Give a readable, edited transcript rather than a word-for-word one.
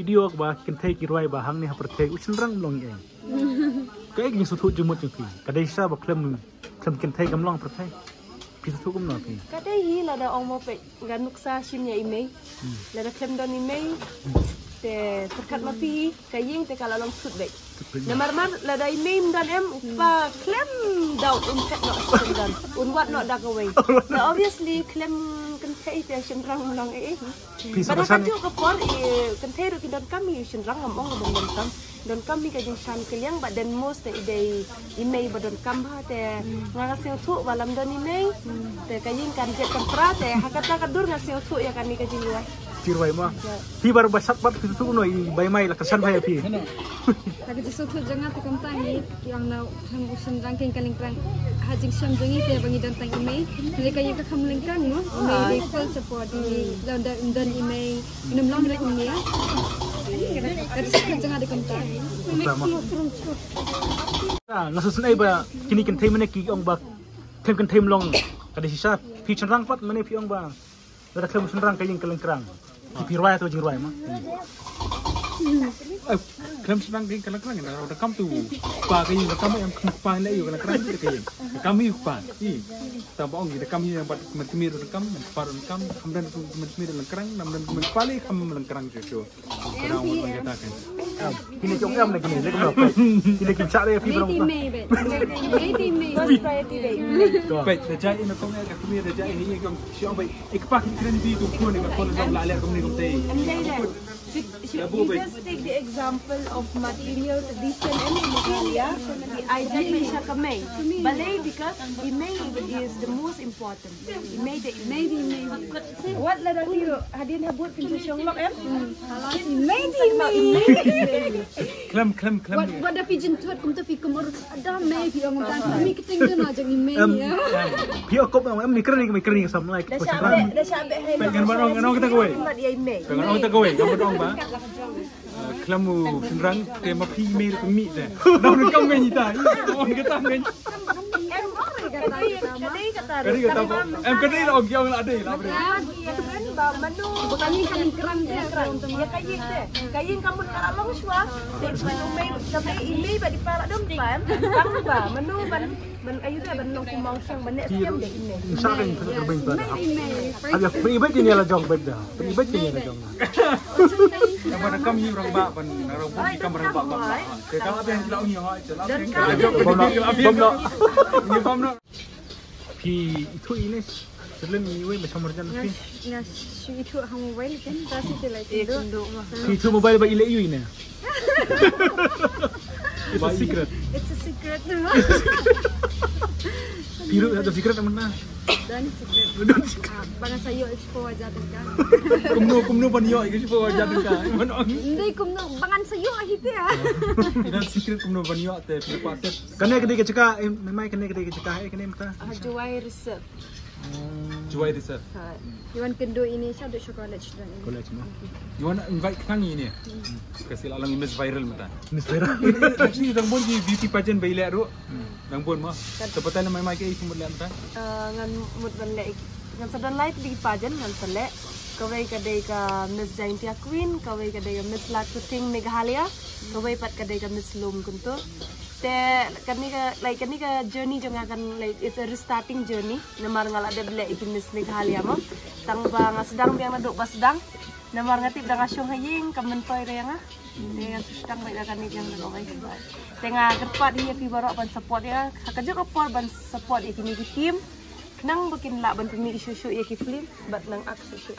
video ba kin thai ki roi ba hang ni ha prathai uchin rang long ye kai gi su thu jumut ni pi kadai sa ba klem kin thai kam long prathai pi su thu kum no pi kadai hi la da ong mo pe gan nuksa shin ye ime la da klem don ime te terkat ma pi kaying te kala long sut be na marmar la da ime dan em pa klem dau kat no dan wat no dak away na obviously klem kan thai te shin rang long pi sa san ka por kan thai ro ki don kami shin rang ngam ong don kam don kami ka jing san keliang ba dan most te idei email ba don kam ha te nga sel thu walam don email te kaying kan jet kan pra te hakata kadur nga sel thu ya kan ni ka jing wa tirwai ma pi baru basat bat pi su no i bai mai la kasan bai pi ta ke su thu janga te kam tang ni yang na hang usin rang king kaling krang ha jing syam jangi te bangi don tang email le kaying ka kham ling kang no email full support di don email inum long le kum ni ya ka su janga te kam tang na su sunai ba kini kin thai mane ki ong ba thêm kan thêm long kada sisa pi cenrang pat mane pi ong ba da klem cenrang kaying kelengkrang pi roi to jing roi ma klem cenrang kaying kelengkrang na da kam tu pa kaying da kam yang pa le yu kelengkrang ni kaying kam yu pa i ta ba ong da kam yang bat mentimi da kam par kam kamdan tu mentimi da kelengkrang namdan men pali kam kelengkrang jo pada ong ngata kan kini jong am lagi ni lagi apa kini kim cak le pi berapa baik da jai na kong ka kami da jai ni kong siang baik ik pak kren di tu ko ni ma kon dong la le kom ni kom te just take the example of material tradition and Meghalaya. I just mention Kamay. Balay because Imay is the most important. Imay the Imay. What la da hero hadin habut pintu syonglok em? Imay. klem what da pigeon thot kum ta fi kumur ada me fi ong ta mi kiting na jang Imay ya pi okop em ni kering sam like da syabe hai pengen barang ano kita kowe dia Imay. pengen ano kita kowe kamu dong ba klemu cenrang ke ma pi me ko mi de dong ni kam ngi ta on kita ngi Kadai kata em kadai la og yang la de la bre ba manu bukan ni kan keran dia ya kayin kamu karalong swa manu may kami imay ba di para dom pan bang ba manu ban ayu da ban long kumang siyang ban siam de imay sa akin terbang pa ada pribad ni la jong beda pribad ni la jong yang pada kam ni orang ba ban orang pun kam orang ba ke kam apa yang lau ni ha bom no pi itu ini sebelum ni we macam macam ni na shi itu hang mobile kan ta si te lai tindo pi itu mobile ba ile you ini it's a secret Piru ada secret mana dan secret bana sayo expo aja kan kumno ban yo expo aja ka mana ndai kumno bangan sayo ahite ya dan secret kumno ban yo te patet kene kene ke ceka memang kene ke ceka kene mata juai reserve juai reserve Iwan kendo ini saya ada college dan college no you want invite kang ini kasih lalang image viral mata Miss Vera actually dang bon di beauty pageant baile ro dang bon ma sepatana mai mai ke ikut melihat mata ngan mut ban le ngan sadan light di pageant ngan sele kawai kadai ka Miss Jaintia Queen kawai kadai ka Miss Latuting Meghalaya kawai pat kadai ka Miss Lom kunto te kani ka journey jong akan like it's a restarting journey namar ngal ada bele iki Miss Meghalaya mo tang ba nga sedang biang nadok ba sedang namar ngatip dang asyong haying kamen toy re nga dengan sedang baik akan ni yang nak baik tengah kepat dia pi barok ban support dia kerja kopor ban support iki ni team nang bikin la ban pemi isu-isu ya ki film bat nang ak susu